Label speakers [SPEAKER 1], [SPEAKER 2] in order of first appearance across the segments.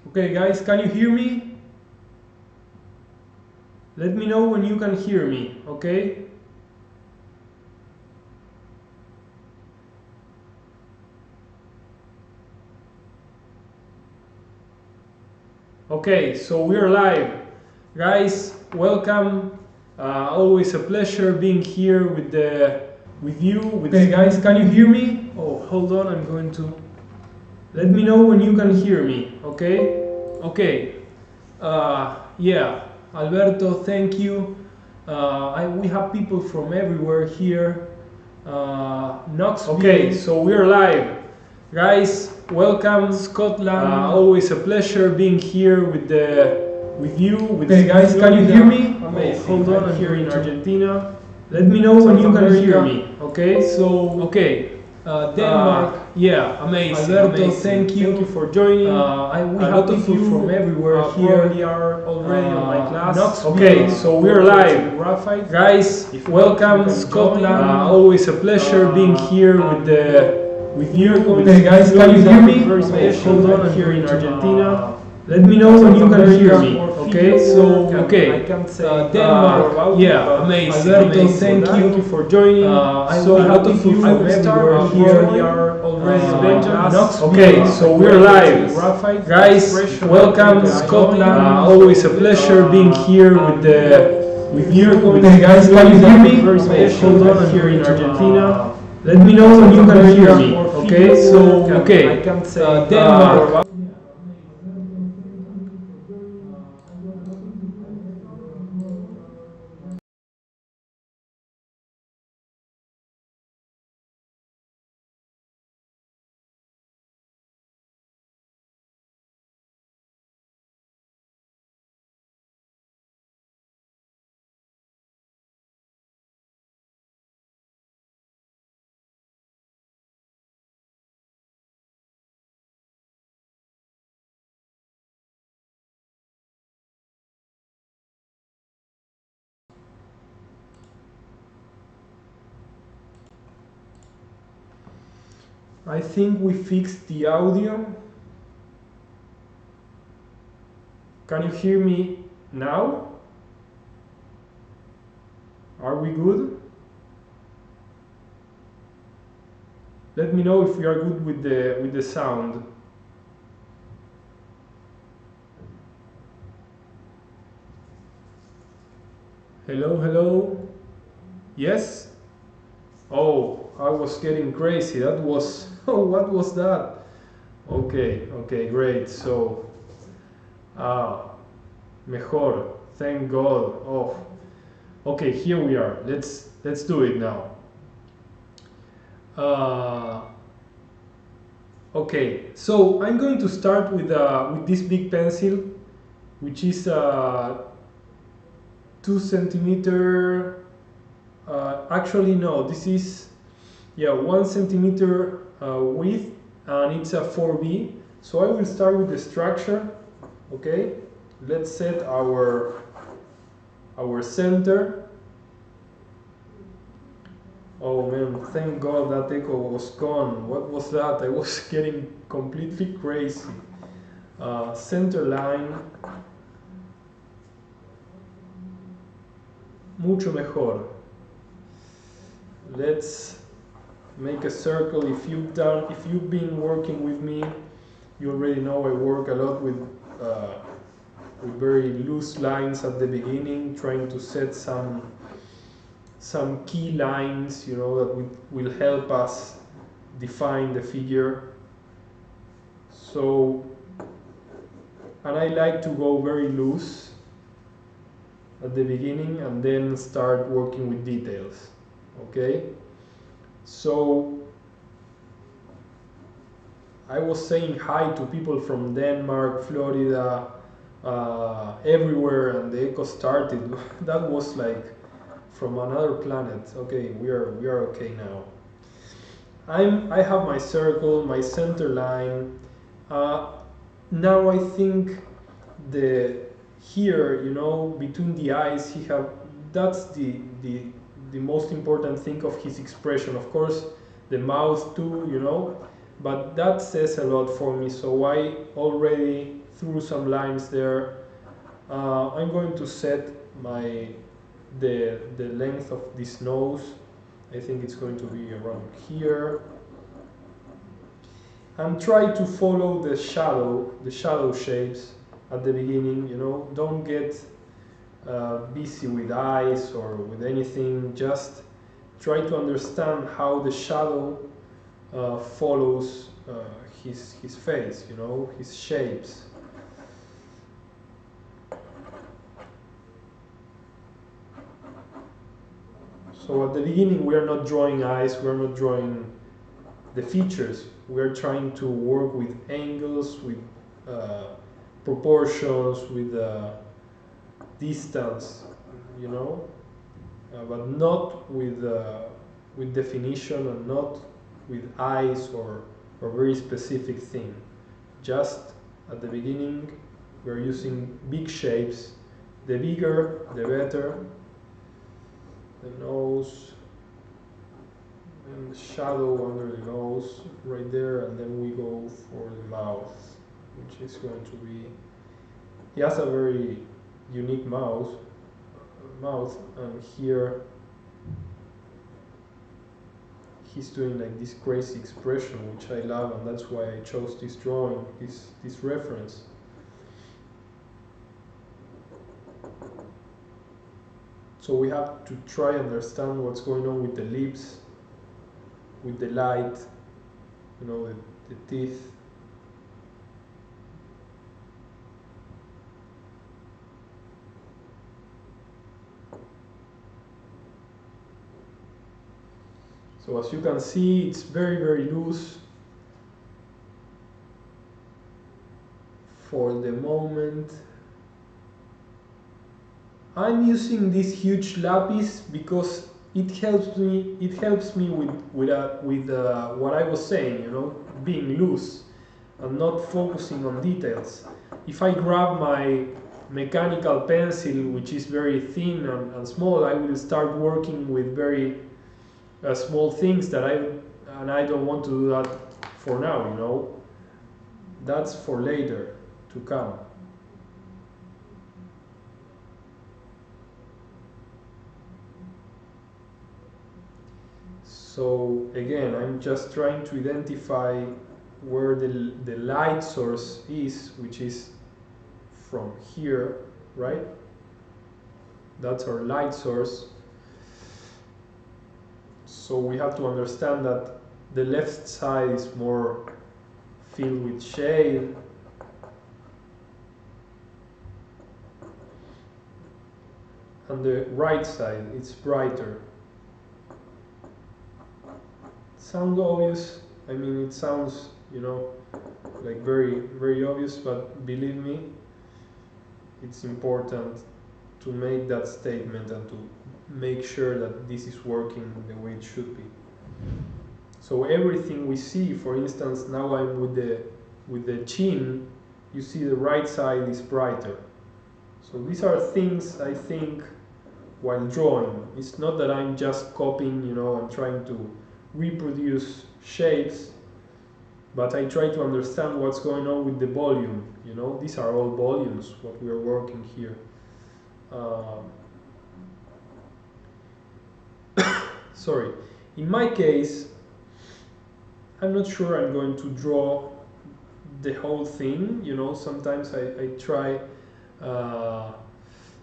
[SPEAKER 1] Okay guys, can you hear me? Let me know when you can hear me, okay? Okay, so we're live. Guys, welcome. Always a pleasure being here with you. Okay guys, can you hear me? Oh, hold on, I'm going to... Let me know when you can hear me, okay? Okay. Yeah, Alberto, thank you. We have people from everywhere here. Knoxville. Okay, so we're live. Guys, welcome Scotland. Always a pleasure being here with you. Okay, guys, can you hear me? Amazing. Oh, hold on, I'm here in Argentina. Let me know when you can hear me. Okay, so Denmark. Yeah, amazing. Alberto, amazing. Thank you for joining. We have people from everywhere here. We are already on my class. Okay, so we're live. Graphite. Guys, welcome Scotland. Always a pleasure being here with you. Okay, guys, can you hear me? Hold on, I'm here in Argentina. Let me know when you can hear me. Okay, so I can say Denmark. Yeah, amazing. Alberto, thank you for joining. So we have people from everywhere here. We are already Knoxville. Okay, so we're live. Guys, welcome Scotland. Always a pleasure being here with you. Okay, guys, can you hear me? Hold on, I'm here in Argentina. Let me know when you can hear me. Okay, so I can say Denmark. I think we fixed the audio. Can you hear me now? Are we good? Let me know if we are good with the sound. Hello, hello. Yes? Oh, I was getting crazy. That was oh, what was that? Okay, great. So mejor. Thank God. Oh. Okay, here we are. Let's do it now. Okay, so I'm going to start with this big pencil, which is 2 centimeter. Actually, no, this is 1 centimeter width, and it's a 4B. So I will start with the structure. Okay, let's set our center. Oh man, thank God that echo was gone. What was that? I was getting completely crazy. Center line. Mucho mejor. Let's make a circle. If you've been working with me, you already know I work a lot with very loose lines at the beginning, trying to set some key lines, that will help us define the figure. So, and I like to go very loose at the beginning and then start working with details. Okay, so I was saying hi to people from Denmark, Florida, everywhere, and the echo started. That was like from another planet. Okay, we are okay now. I have my circle, my center line. Now I think here, between the eyes, that's the most important thing of his expression. Of course, the mouth too, but that says a lot for me, so I already threw some lines there. I'm going to set the length of this nose. I think it's going to be around here, and try to follow the shadow shapes at the beginning. You know, don't get busy with eyes or with anything. Just try to understand how the shadow follows his face. You know, his shapes. So at the beginning, we are not drawing eyes. We are not drawing the features. We are trying to work with angles, with proportions, with distance, you know, but not with definition, and not with eyes or very specific thing. Just at the beginning, we are using big shapes. The bigger, the better. The nose, and the shadow under the nose right there, and then we go for the mouth, which is going to be, he has a very unique mouth, and here he's doing like this crazy expression, which I love, and that's why I chose this drawing, this reference. So we have to try and understand what's going on with the lips, with the light, you know, the teeth. So as you can see, it's very, very loose for the moment. I'm using this huge lapis because it helps me with what I was saying, you know, being loose and not focusing on details. If I grab my mechanical pencil, which is very thin and small, I will start working with very small things and I don't want to do that for now, you know. That's for later to come. So again, I'm just trying to identify where the light source is, which is from here, right? That's our light source. So we have to understand that the left side is more filled with shade, and the right side it's brighter. Sounds obvious. I mean, it sounds, you know, like very, very obvious, but believe me, it's important to make that statement and to make sure that this is working the way it should be. So everything we see, for instance, now I'm with the chin, you see the right side is brighter. So these are things I think while drawing. It's not that I'm just copying, you know, and trying to reproduce shapes, but I try to understand what's going on with the volume. You know, these are all volumes, what we are working here. Sorry. In my case, I'm not sure I'm going to draw the whole thing. You know, sometimes I try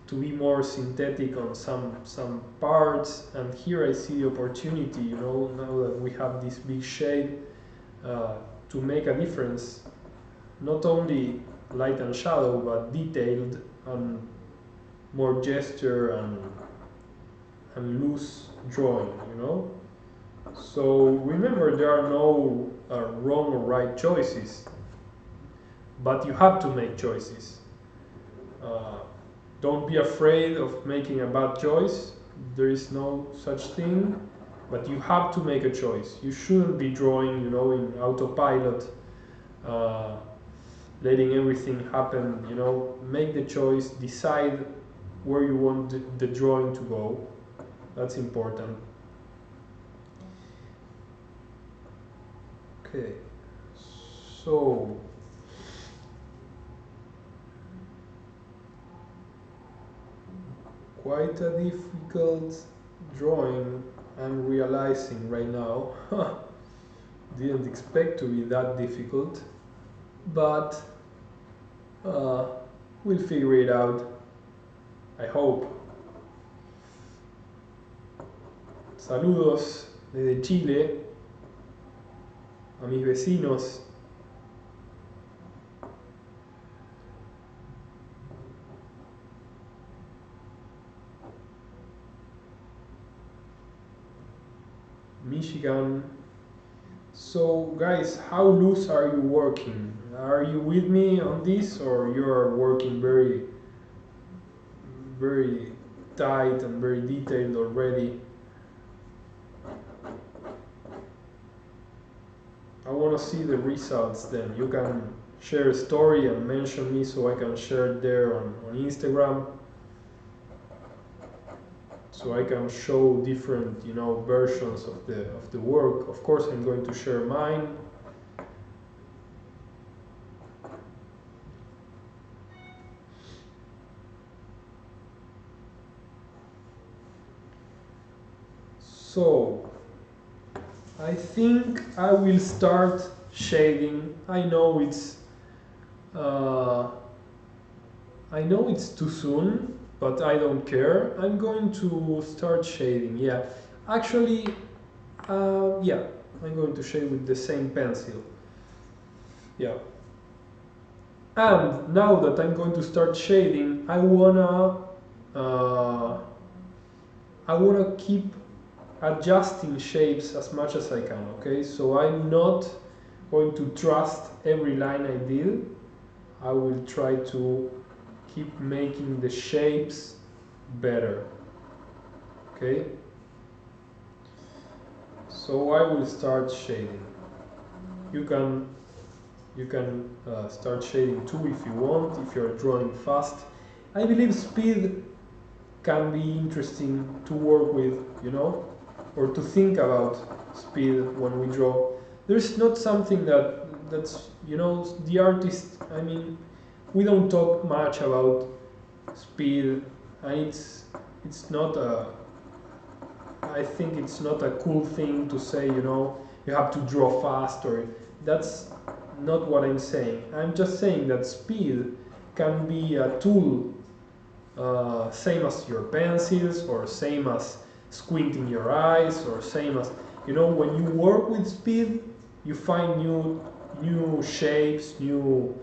[SPEAKER 1] to be more synthetic on some parts, and here I see the opportunity, you know, now that we have this big shade, to make a difference, not only light and shadow, but detailed and more gesture and loose drawing, you know. So remember, there are no wrong or right choices, but you have to make choices. Don't be afraid of making a bad choice. There is no such thing, but you have to make a choice. You shouldn't be drawing, you know, in autopilot, letting everything happen, you know. Make the choice, decide where you want the drawing to go. That's important. Okay. So quite a difficult drawing, I'm realizing right now. Didn't expect to be that difficult, but we'll figure it out, I hope. Saludos desde Chile a mis vecinos. Michigan. So guys, how loose are you working? Are you with me on this, or you are working very tight and very detailed already? I want to see the results. Then you can share a story and mention me so I can share it there on Instagram, so I can show different, you know, versions of the work. Of course, I'm going to share mine. So I think I will start shading. I know it's too soon, but I don't care. I'm going to start shading. Yeah, actually, yeah, I'm going to shade with the same pencil. Yeah. And now that I'm going to start shading, I wanna keep adjusting shapes as much as I can. Okay, so I'm not going to trust every line I did. I will try to keep making the shapes better. Okay, so I will start shading. You can start shading too if you want, if you're drawing fast. I believe speed can be interesting to work with, you know, or to think about speed when we draw. There's not something that's, you know, the artist, I mean, we don't talk much about speed, and it's not a, I think it's not a cool thing to say, you know, you have to draw fast, or that's not what I'm saying. I'm just saying that speed can be a tool, same as your pencils, or same as squinting your eyes, or same as, you know, when you work with speed, you find new shapes, new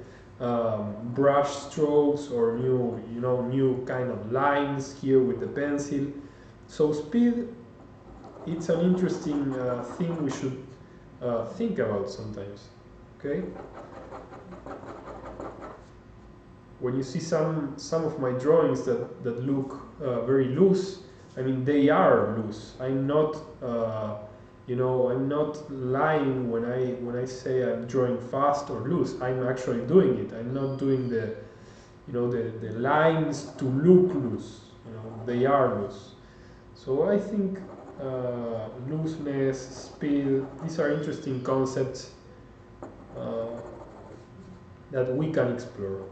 [SPEAKER 1] brush strokes, or new kind of lines here with the pencil. So speed, it's an interesting thing we should think about sometimes. Okay. When you see some of my drawings that look very loose, I mean, they are loose. I'm not, I'm not lying when I say I'm drawing fast or loose. I'm actually doing it. I'm not doing the lines to look loose. You know, they are loose. So I think looseness, speed, these are interesting concepts that we can explore,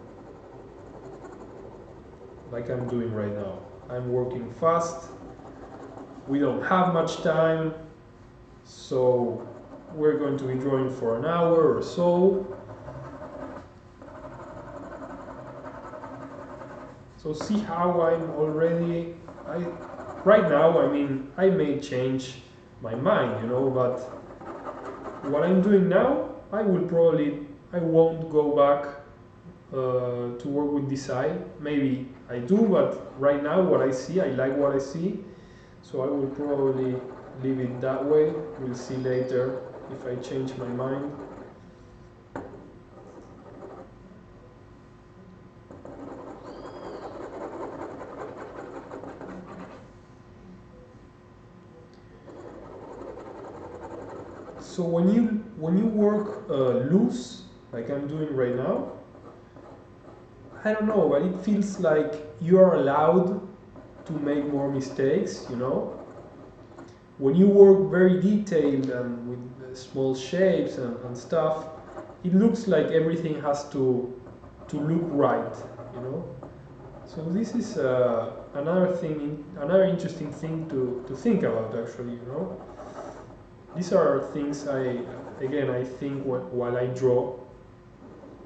[SPEAKER 1] like I'm doing right now. I'm working fast, we don't have much time, so we're going to be drawing for an hour or so. So see how I'm already, right now, I mean, I may change my mind, you know, but what I'm doing now, I won't go back to work with this eye. Maybe I do, but right now what I see, I like what I see, so I will probably leave it that way. We'll see later if I change my mind. So when you work loose, like I'm doing right now, I don't know, but it feels like you are allowed to make more mistakes, you know? When you work very detailed and with small shapes and stuff, it looks like everything has to look right, you know. So this is another interesting thing to think about, actually, you know. These are things I think while I draw,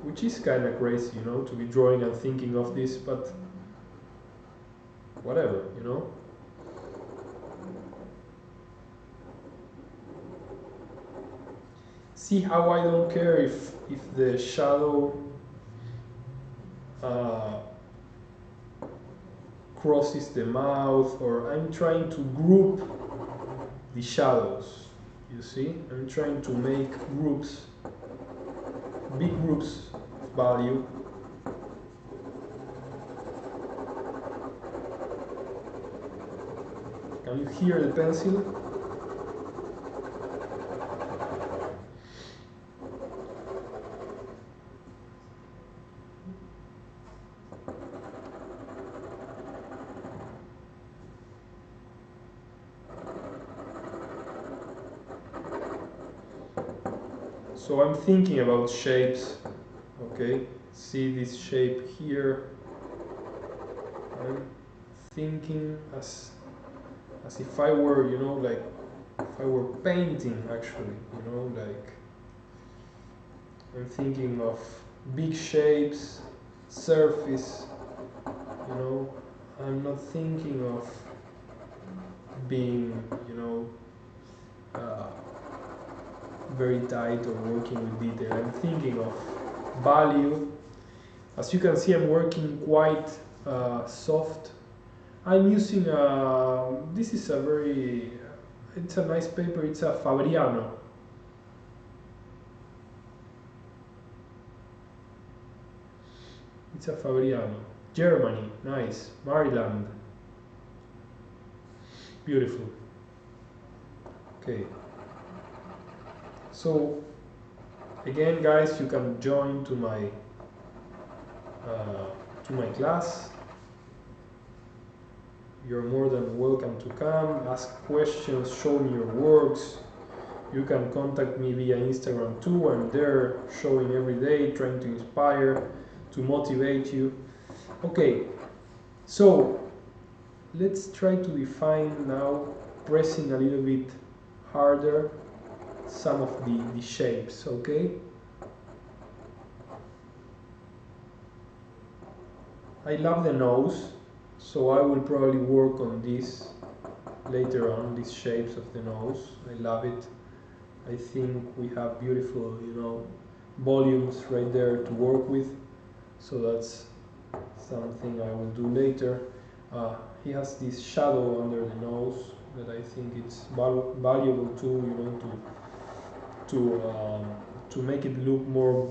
[SPEAKER 1] which is kind of crazy, you know, to be drawing and thinking of this, but whatever, you know. See how I don't care if the shadow crosses the mouth, or I'm trying to group the shadows. You see, I'm trying to make groups, big groups of value. Can you hear the pencil? So I'm thinking about shapes, okay? See this shape here. I'm thinking as if I were, you know, like if I were painting, actually, you know, like I'm thinking of big shapes, surface, you know. I'm not thinking of being, you know, very tight or working with detail. I'm thinking of value. As you can see, I'm working quite soft. I'm using this is a very, it's a nice paper, it's a Fabriano. It's a Fabriano. Germany, nice. Maryland. Beautiful. Okay. So, again, guys, you can join to my class. You're more than welcome to come, ask questions, show me your works. You can contact me via Instagram too. I'm there showing every day, trying to inspire, to motivate you. Okay, so let's try to define now, pressing a little bit harder, some of the shapes, okay? I love the nose, so I will probably work on this later on, these shapes of the nose. I love it. I think we have beautiful, you know, volumes right there to work with, so that's something I will do later. He has this shadow under the nose that I think it's valuable too, you know, to make it look more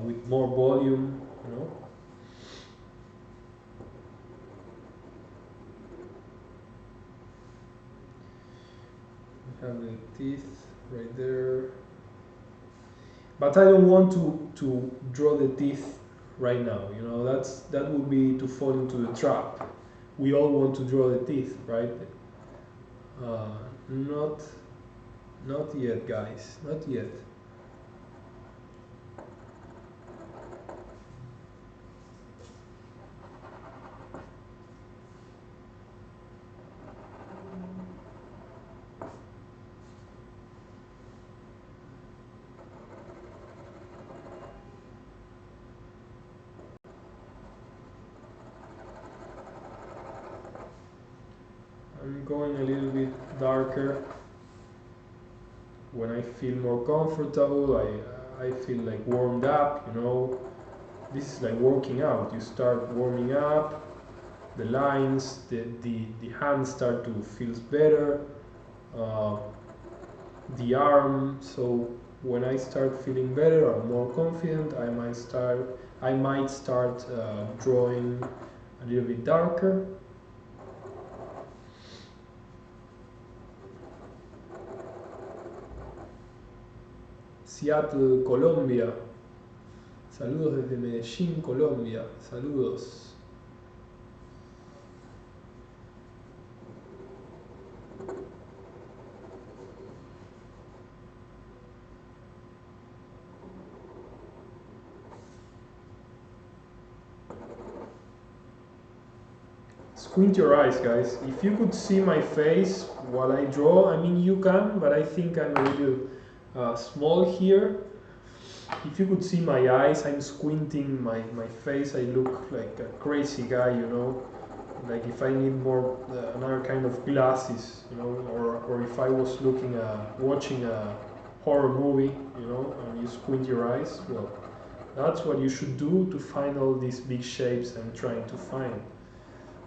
[SPEAKER 1] with more volume, you know. We have the teeth right there, but I don't want to draw the teeth right now, you know. That would be to fall into the trap. We all want to draw the teeth, right? Not yet, guys, not yet. I'm going a little bit darker. When I feel more comfortable, I feel like warmed up, you know. This is like working out. You start warming up, the lines, the hands start to feel better, the arm. So when I start feeling better, I'm more confident. I might start drawing a little bit darker. Seattle, Colombia. Saludos desde Medellín, Colombia. Saludos. Squint your eyes, guys. If you could see my face while I draw, I mean you can, but I think I'm a little small here. If you could see my eyes, I'm squinting my face. I look like a crazy guy, you know. Like if I need more another kind of glasses, you know, or if I was watching a horror movie, you know, and you squint your eyes, well, that's what you should do to find all these big shapes I'm trying to find.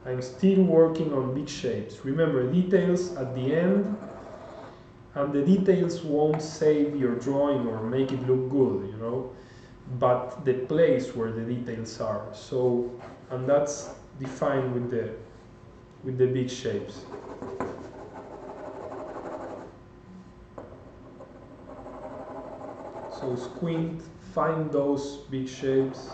[SPEAKER 1] I'm still working on big shapes. Remember, details at the end, and the details won't save your drawing or make it look good, you know, but the place where the details are. So, and that's defined with the big shapes. So squint, find those big shapes.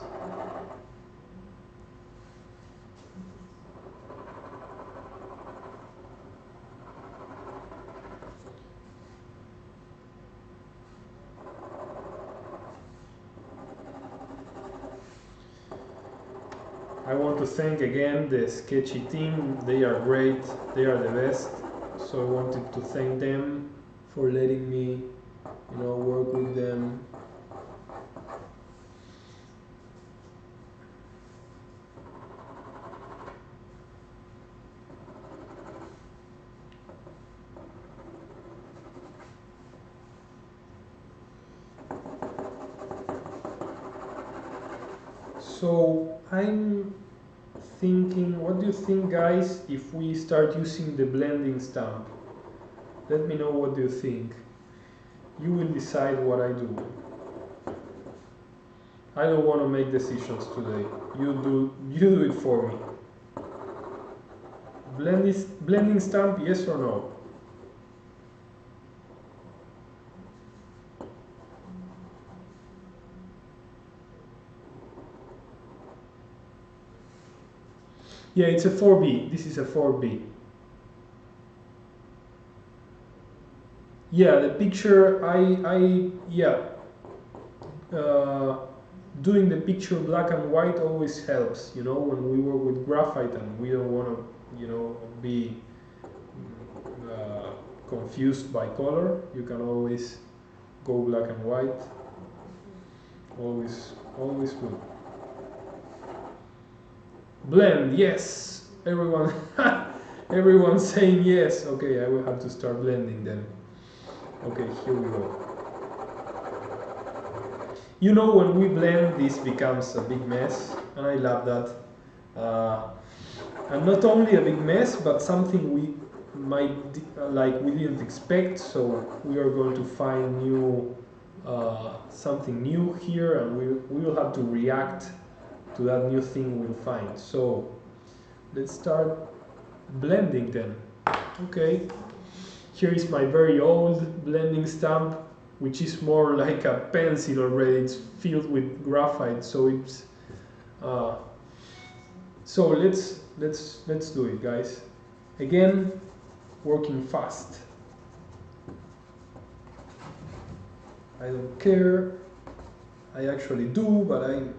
[SPEAKER 1] I want to thank again the Sktchy team. They are great, they are the best. So I wanted to thank them for letting me, you know, work with them. So I'm thinking, what do you think, guys, if we start using the blending stamp? Let me know what do you think. You will decide what I do. I don't want to make decisions today. You do it for me. Blending stamp, yes or no? Yeah, it's a 4B. This is a 4B. Yeah, the picture, doing the picture black and white always helps, you know, when we work with graphite and we don't want to, you know, be confused by color. You can always go black and white. Always good. Blend, yes. Everyone, everyone's saying yes. Okay, I will have to start blending then. Okay, here we go. You know, when we blend, this becomes a big mess, and I love that. And not only a big mess, but something we might we didn't expect. So we are going to find new something new here, and we will have to react to that new thing we'll find. So let's start blending then. Okay, here is my very old blending stamp, which is more like a pencil already. It's filled with graphite, so it's so let's do it, guys. Again, working fast. I don't care. I actually do, but I'm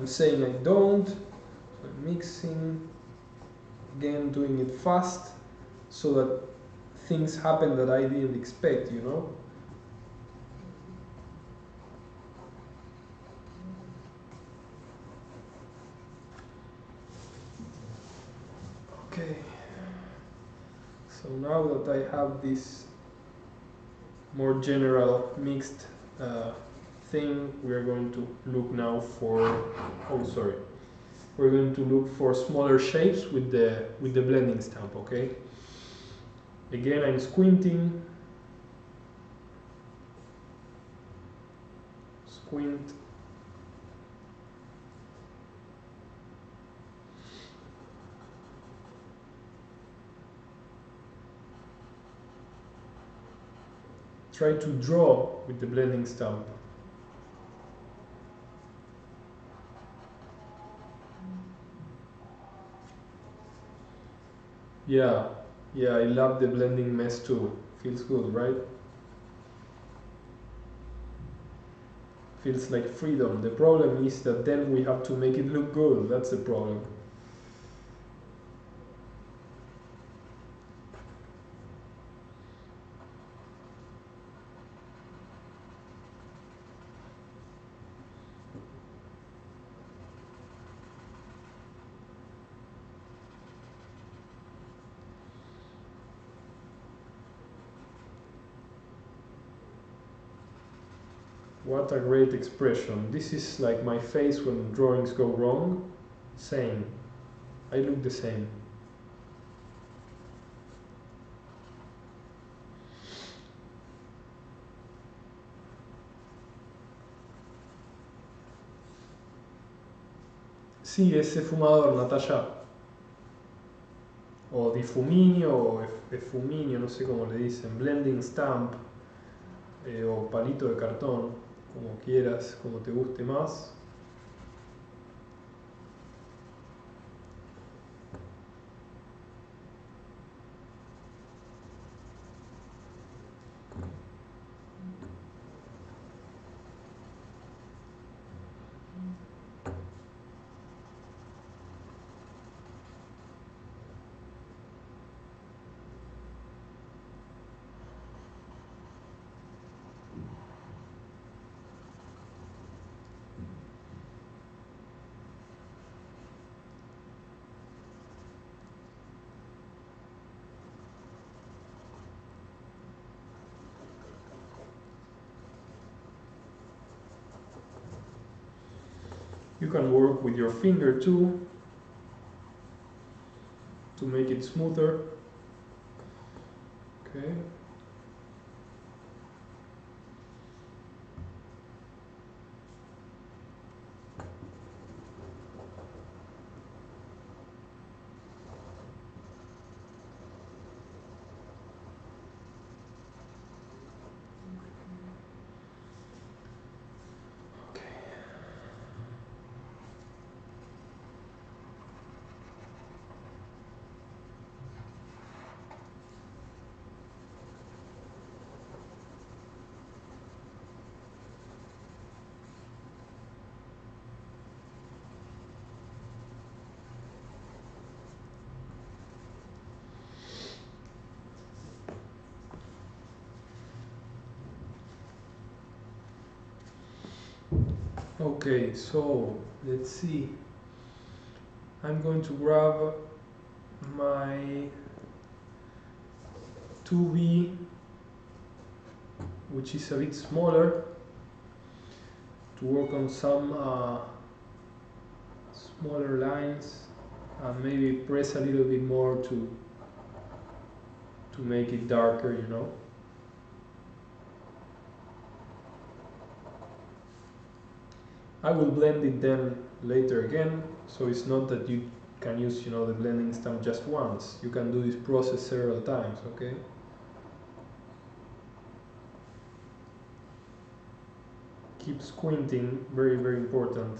[SPEAKER 1] saying I don't. So I'm mixing. Again, doing it fast, so that things happen that I didn't expect, you know. Okay. So now that I have this more general mixed thing, we are going to look now for, we're going to look for smaller shapes with the blending stamp. Okay, again I'm squinting, squint, try to draw with the blending stamp. Yeah, I love the blending mess too. Feels good, right? feels like freedom. The problem is that then we have to make it look good. That's the problem. What a great expression. This is like my face when drawings go wrong. Same. I look the same. Sí, ese fumador, Natalia. O difuminio o efuminio, no sé cómo le dicen. Blending stamp o palito de cartón, como quieras, como te guste más. You can work with your finger too to make it smoother. Okay. Okay, so let's see. I'm going to grab my 2B, which is a bit smaller, to work on some smaller lines and maybe press a little bit more to make it darker, you know. I will blend it then later again, so it's not that you can use, you know, the blending stamp just once. You can do this process several times, okay? Keep squinting, very, very important.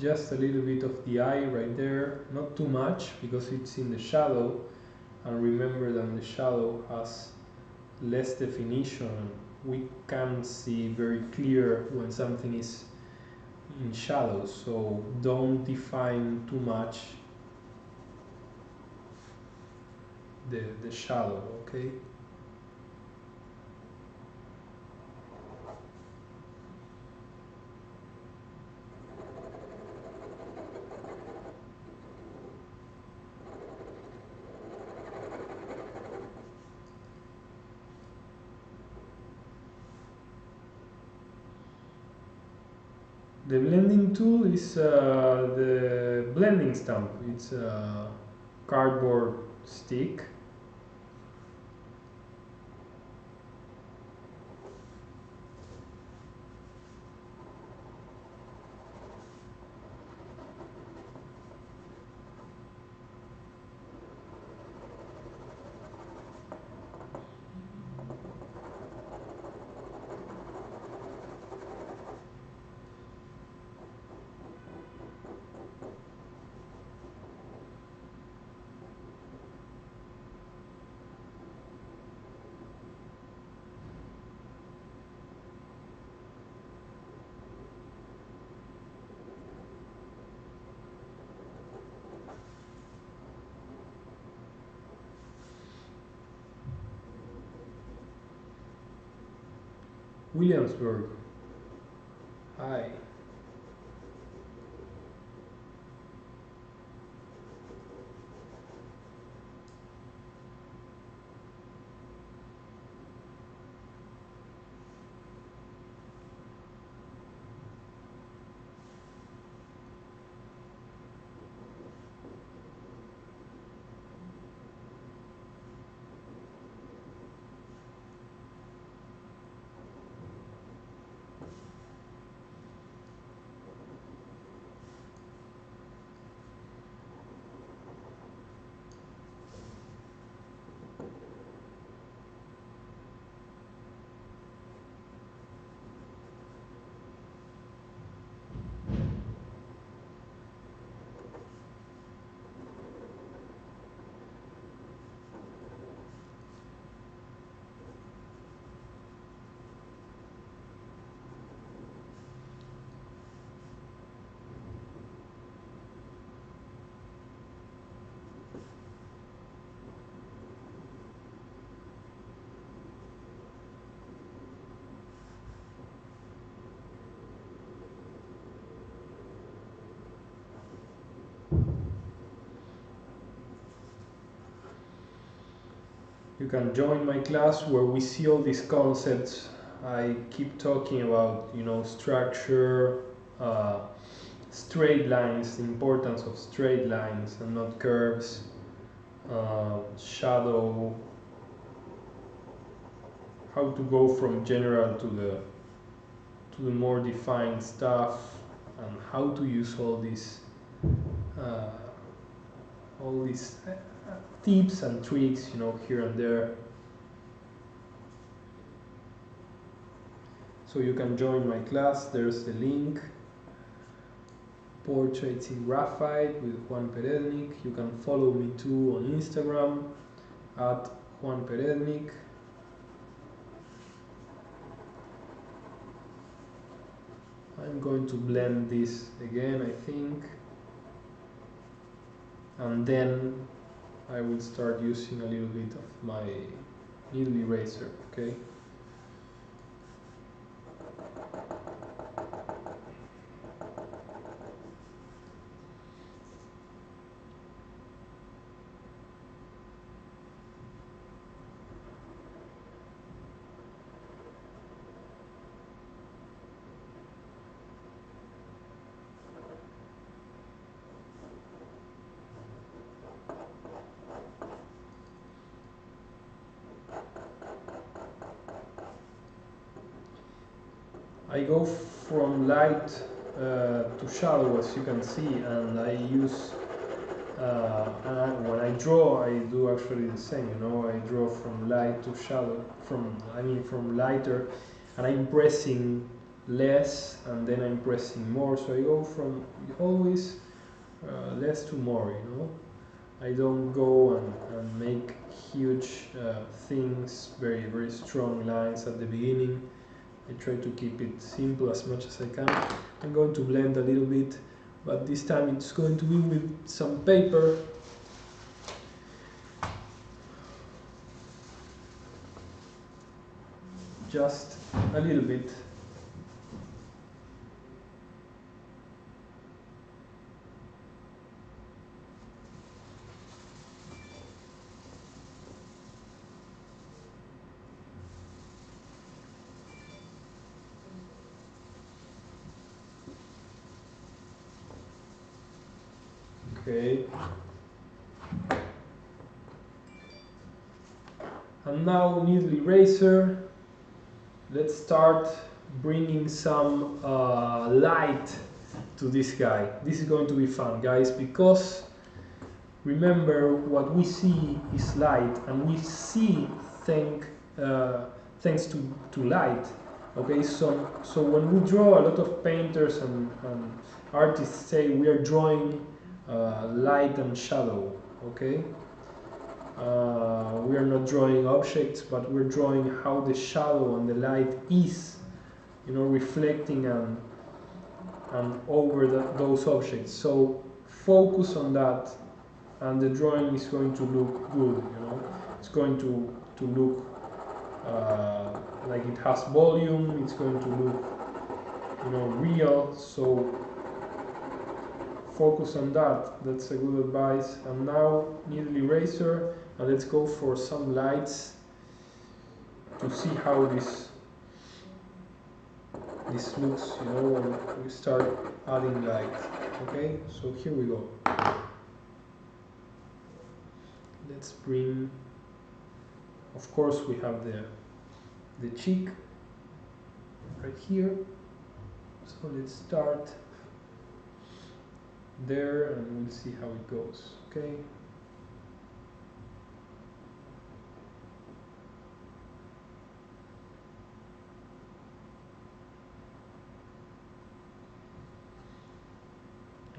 [SPEAKER 1] Just a little bit of the eye right there, not too much because it's in the shadow, and remember that the shadow has less definition. We can see very clear when something is in shadow, so don't define too much the shadow, okay? The blending tool is the blending stamp. It's a cardboard stick. Williamsburg. Hi. You can join my class where we see all these concepts. I keep talking about, you know, structure, straight lines, the importance of straight lines and not curves, shadow, how to go from general to the more defined stuff, and how to use all these uh, tips and tricks, you know, here and there. So you can join my class. There's the link. Portraits in Graphite with Juan Perednik. You can follow me too on Instagram at Juan Perednik. I'm going to blend this again, I think, and then I will start using a little bit of my needle eraser, okay? I go from light to shadow, as you can see, and I use, and when I draw, I do actually the same, you know, I draw from light to shadow, from lighter, and I'm pressing less, and then I'm pressing more, so I go from always less to more, you know. I don't go and make huge things, very, very strong lines at the beginning. I try to keep it simple as much as I can. I'm going to blend a little bit, but this time it's going to be with some paper. Just a little bit. Okay. And now needle eraser. Let's start bringing some light to this guy. This is going to be fun, guys, because remember what we see is light, and we see thanks to light. Okay, so when we draw, a lot of painters and artists say we are drawing light and shadow. Okay, we are not drawing objects, but we're drawing how the shadow and the light is, reflecting and over those objects. So focus on that, and the drawing is going to look good. It's going to look like it has volume. It's going to look, real. So focus on that. That's a good advice. And now needle eraser, and let's go for some lights to see how this looks, when we start adding light. Okay, so here we go. Let's bring, of course, we have the cheek right here. So let's start there, and we'll see how it goes. Okay.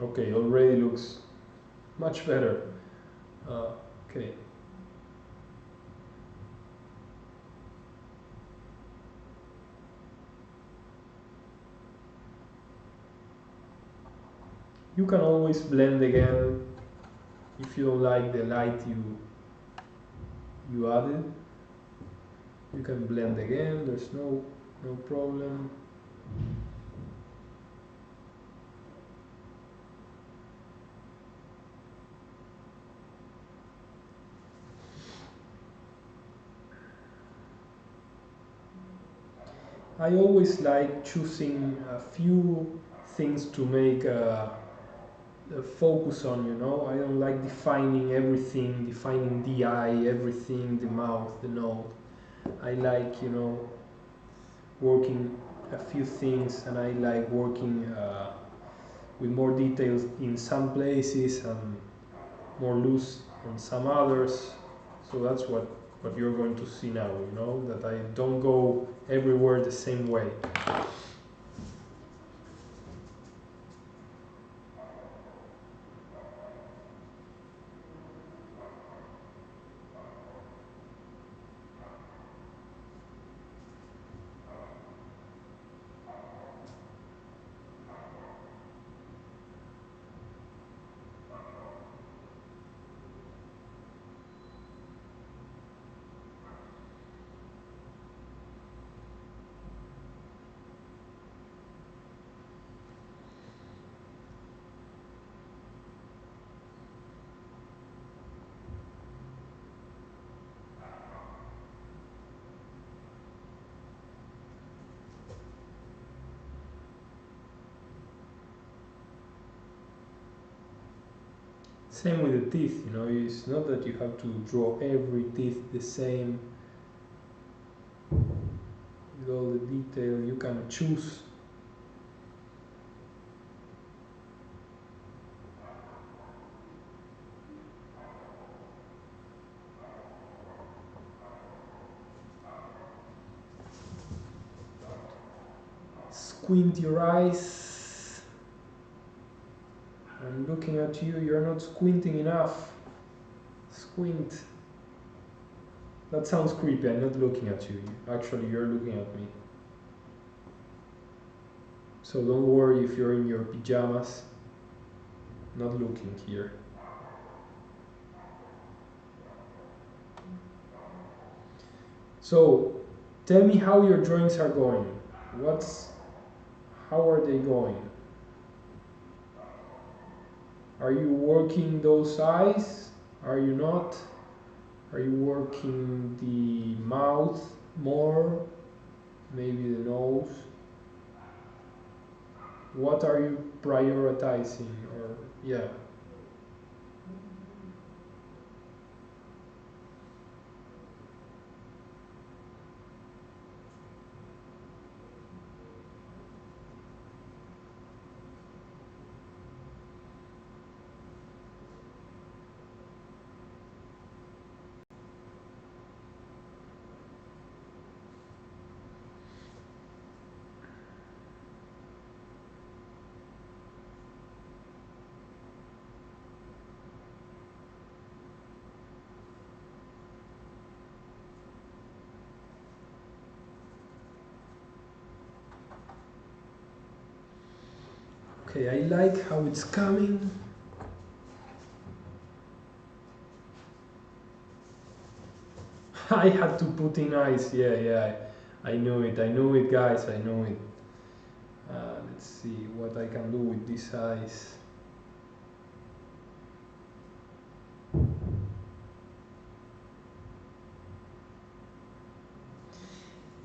[SPEAKER 1] Okay, already looks much better. Okay. You can always blend again if you don't like the light you added. You can blend again. There's no problem. I always like choosing a few things to make a focus on, I don't like defining everything, defining the eye, everything, the mouth, the nose. I like, working a few things, and I like working with more details in some places and more loose on some others. So that's what you're going to see now, that I don't go everywhere the same way. Same with the teeth, it's not that you have to draw every teeth the same with all the detail. You can choose. Squint your eyes. I'm looking at you, you're not squinting enough. Squint. That sounds creepy, I'm not looking at you. Actually, you're looking at me. So don't worry if you're in your pajamas. Not looking here. So, tell me how your drawings are going. How are they going? Are you working those eyes? Are you not? Are you working the mouth more? Maybe the nose? What are you prioritizing? Or yeah. Okay, I like how it's coming. I had to put in ice. Yeah. I know it, guys. I know it. Let's see what I can do with this ice.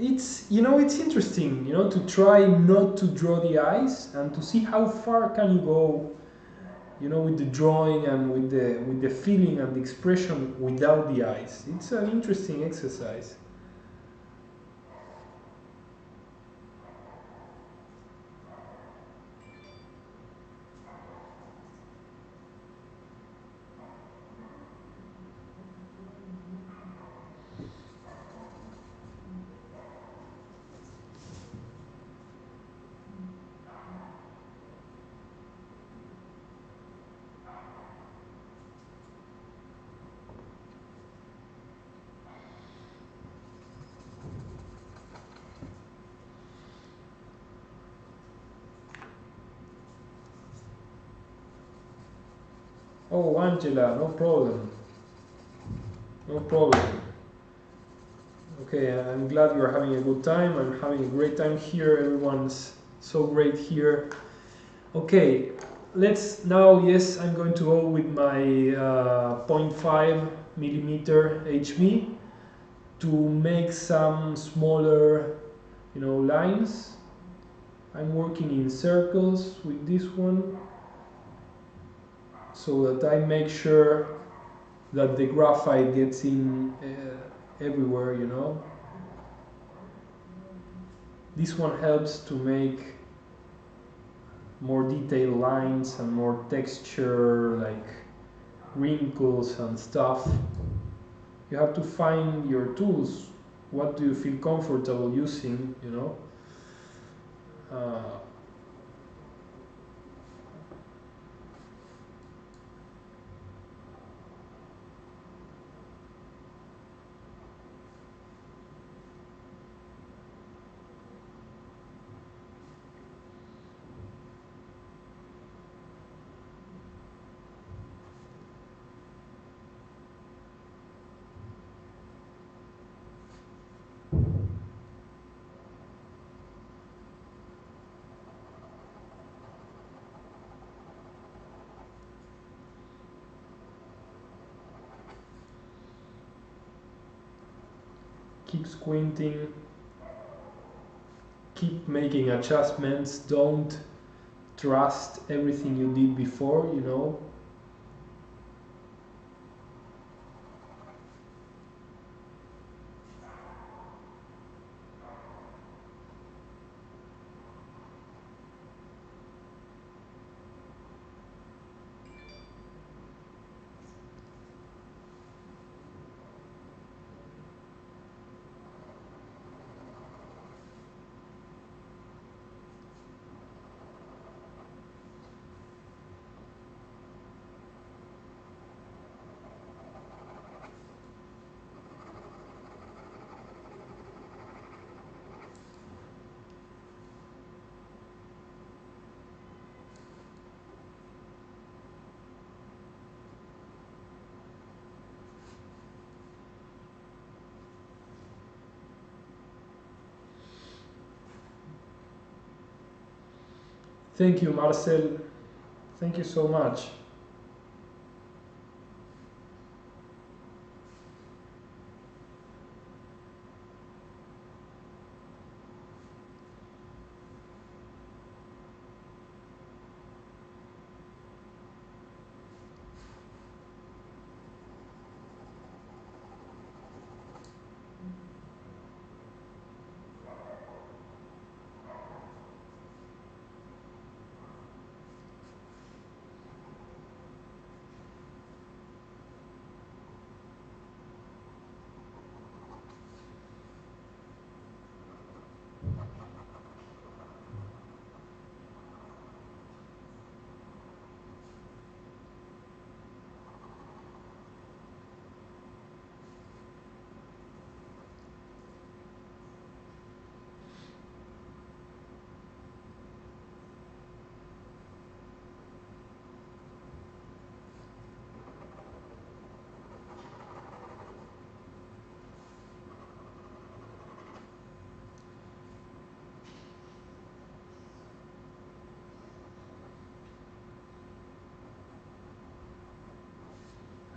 [SPEAKER 1] It's interesting, to try not to draw the ice and to see how far can you go, with the drawing and with the feeling and the expression without the ice. It's an interesting exercise. Oh, Angela, no problem. No problem. Okay, I'm glad you're having a good time. I'm having a great time here. Everyone's so great here. Okay, let's now, yes, I'm going to go with my 0.5 millimeter HB to make some smaller, lines. I'm working in circles with this one so that I make sure that the graphite gets in everywhere, This one helps to make more detailed lines and more texture, like wrinkles and stuff. You have to find your tools. What do you feel comfortable using, Uh, keep squinting, keep making adjustments, don't trust everything you did before, Thank you, Marcel. Thank you so much.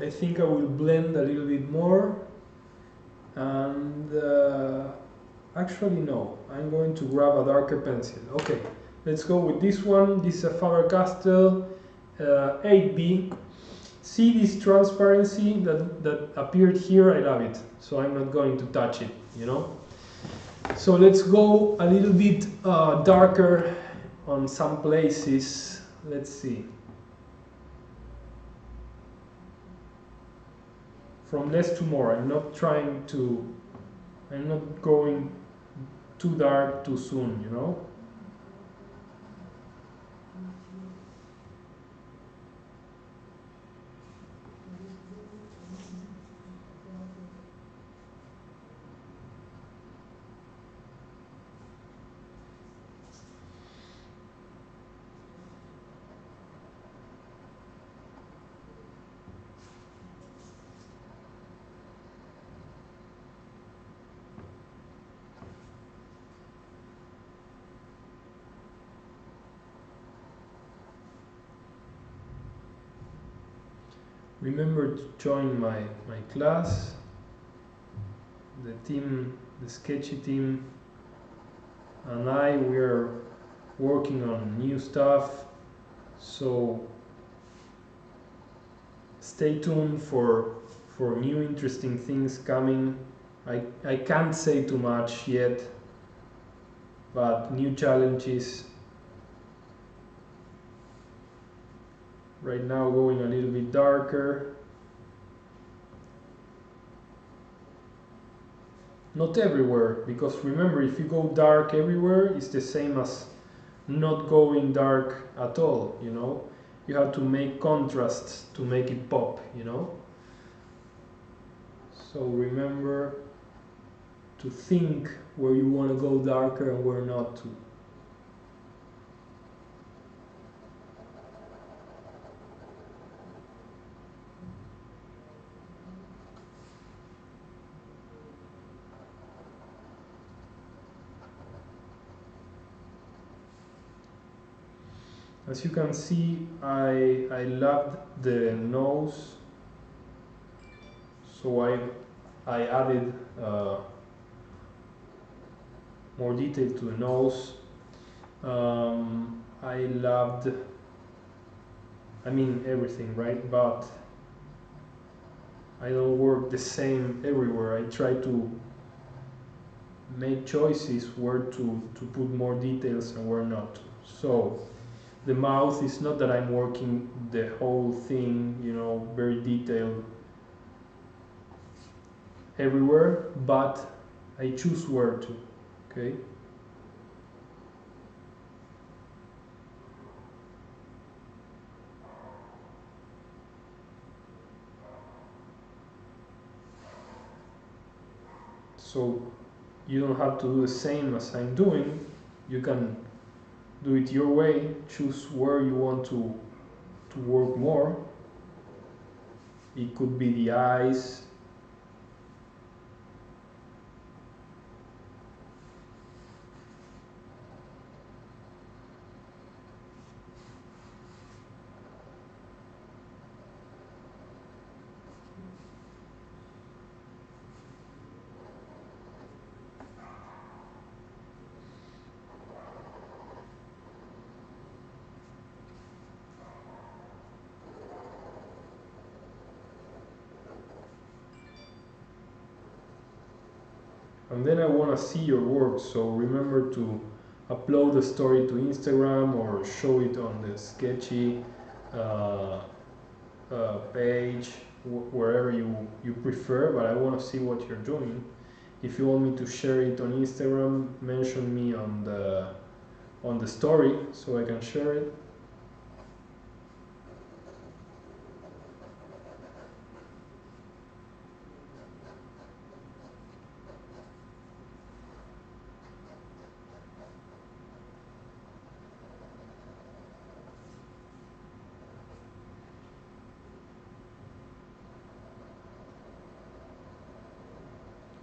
[SPEAKER 1] I think I will blend a little bit more, and actually no, I'm going to grab a darker pencil. Okay, let's go with this one. This is a Faber-Castell 8B. See this transparency that appeared here? I love it, so I'm not going to touch it, you know. So let's go a little bit darker on some places. Let's see. From less to more. I'm not going too dark too soon, you know. Remember to join my class, the team, the Sktchy team, and we are working on new stuff, so stay tuned for new interesting things coming. I can't say too much yet, but new challenges. Right now going a little bit darker. Not everywhere, because remember, if you go dark everywhere, it's the same as not going dark at all, you know. You have to make contrasts to make it pop, you know. So remember to think where you want to go darker and where not to. As you can see, I loved the nose, so I added more detail to the nose. I loved, I mean everything, right? But I don't work the same everywhere. I try to make choices where to put more details and where not. So the mouth is not that I'm working the whole thing, you know, very detailed everywhere, but I choose where to, okay? So you don't have to do the same as I'm doing. You can do it your way, choose where you want to work more. It could be the eyes. And then I want to see your work, so remember to upload the story to Instagram or show it on the Sktchy page, wherever you prefer, but I want to see what you're doing. If you want me to share it on Instagram, mention me on the story so I can share it.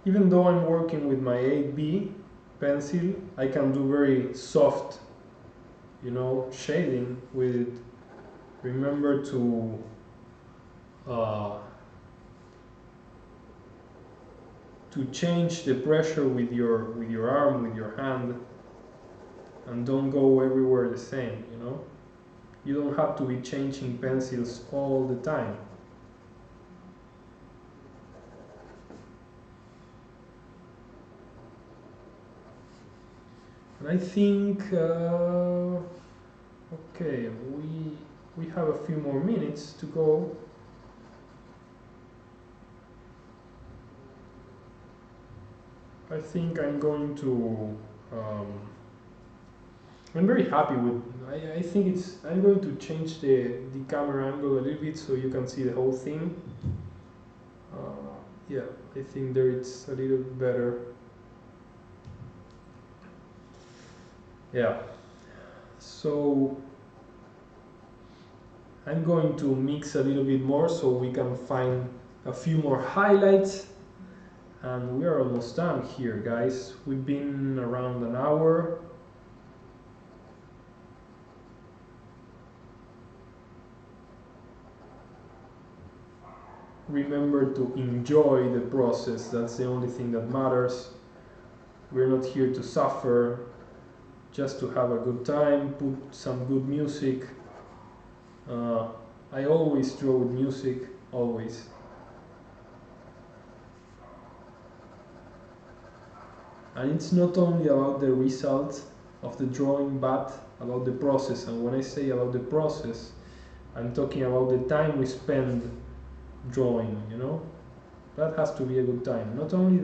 [SPEAKER 1] Even though I'm working with my 8B pencil, I can do very soft, you know, shading with it. Remember to to change the pressure with your arm, with your hand, and don't go everywhere the same, you know? You don't have to be changing pencils all the time. And I think, okay, we have a few more minutes to go. I think I'm going to, I'm very happy with, I think I'm going to change the camera angle a little bit so you can see the whole thing. Yeah, I think there it's a little better. Yeah, so I'm going to mix a little bit more so we can find a few more highlights. And we are almost done here, guys. We've been around an hour. Remember to enjoy the process. That's the only thing that matters. We're not here to suffer, just to have a good time, put some good music. I always draw with music, always. And it's not only about the result of the drawing, but about the process. And when I say about the process, I'm talking about the time we spend drawing, you know? That has to be a good time. Not only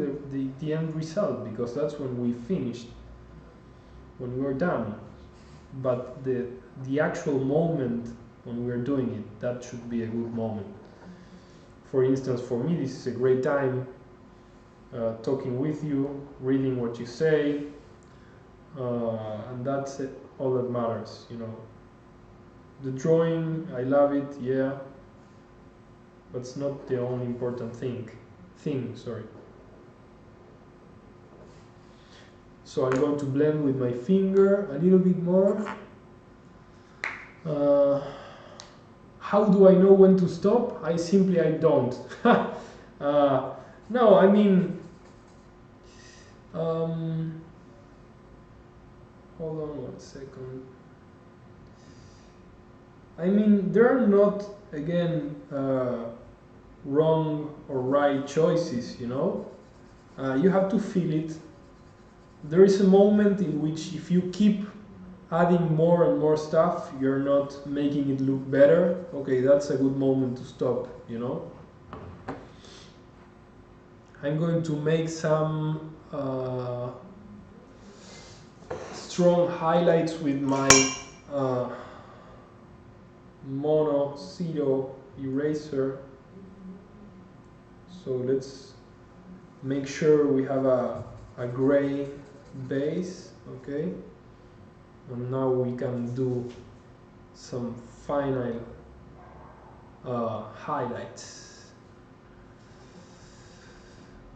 [SPEAKER 1] the end result, because that's when we finished, when we're done, but the actual moment when we're doing it, that should be a good moment. For instance, for me, this is a great time talking with you, reading what you say, and that's it, all that matters, you know. The drawing, I love it, yeah, but it's not the only important thing. So I'm going to blend with my finger a little bit more. How do I know when to stop? I don't. No, I mean, hold on 1 second. I mean, there are not, again, wrong or right choices, you know? You have to feel it. There is a moment in which if you keep adding more and more stuff, you're not making it look better. Okay, that's a good moment to stop, you know? I'm going to make some strong highlights with my mono zero eraser. So let's make sure we have a gray base, okay? And now we can do some final highlights.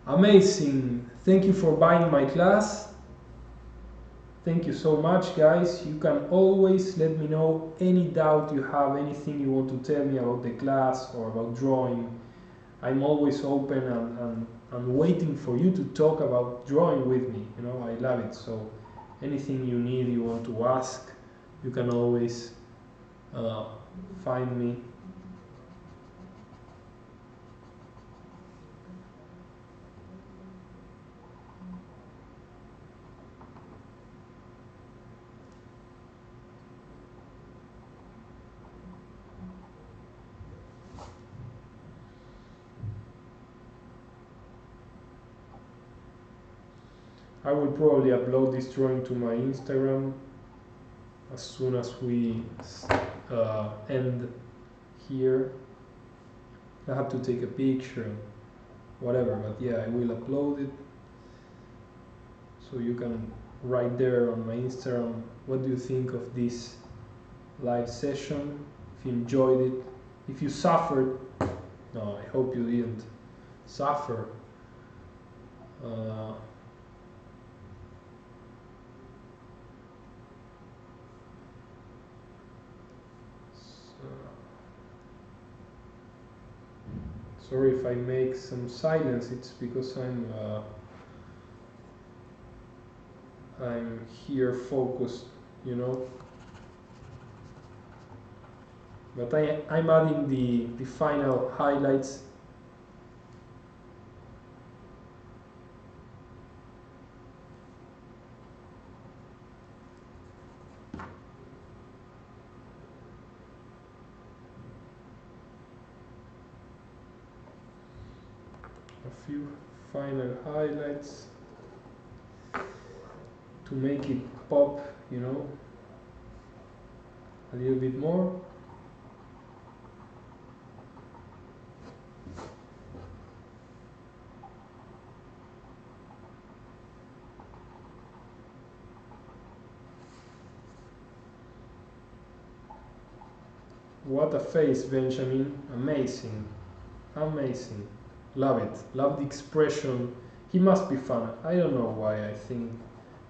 [SPEAKER 1] Amazing! Thank you for buying my class. Thank you so much, guys. You can always let me know any doubt you have, anything you want to tell me about the class or about drawing. I'm always open and waiting for you to talk about drawing with me. You know, I love it. So anything you need, you want to ask, you can always find me. I will probably upload this drawing to my Instagram as soon as we end here. I have to take a picture, whatever, but yeah, I will upload it. So you can write there on my Instagram, what do you think of this live session? If you enjoyed it, if you suffered, no, I hope you didn't suffer. Sorry if I make some silence, it's because I'm here focused, you know. But I'm adding the final highlights. A few final highlights to make it pop, you know, a little bit more. What a face, Benjamin. Amazing. Amazing. Love it. Love the expression. He must be fun. I don't know why. I think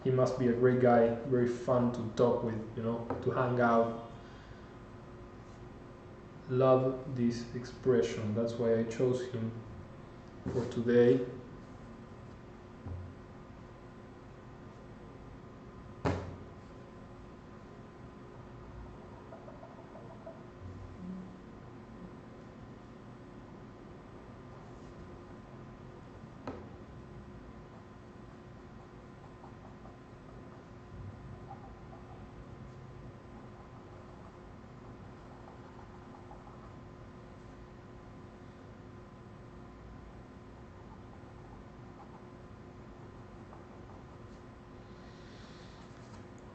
[SPEAKER 1] he must be a great guy. Very fun to talk with, you know, to hang out. Love this expression. That's why I chose him for today.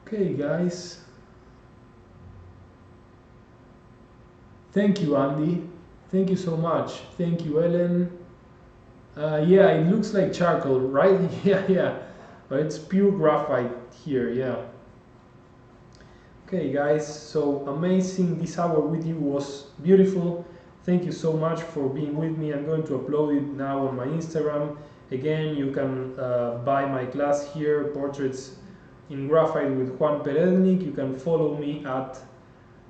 [SPEAKER 1] Okay, guys. Thank you, Andy. Thank you so much. Thank you, Ellen. Yeah, it looks like charcoal, right? Yeah. But it's pure graphite here, yeah. Okay, guys, so amazing. This hour with you was beautiful. Thank you so much for being with me. I'm going to upload it now on my Instagram. Again, you can buy my class here, Portraits in Graphite with Juan Perednik. You can follow me at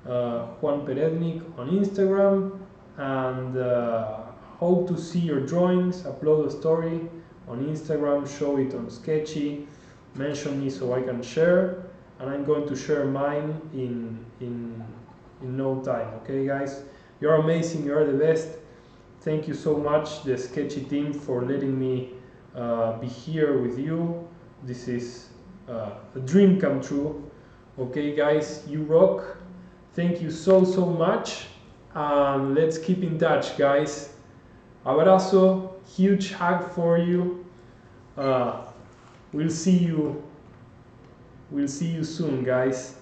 [SPEAKER 1] Juan Perednik on Instagram, and hope to see your drawings. Upload a story on Instagram, show it on Sktchy, mention me so I can share, and I'm going to share mine in no time. Okay, guys, you're amazing. You're the best. Thank you so much, the Sktchy team, for letting me be here with you. This is a dream come true. Okay, guys, you rock. Thank you so much, and let's keep in touch, guys. Abrazo, huge hug for you. We'll see you soon, guys.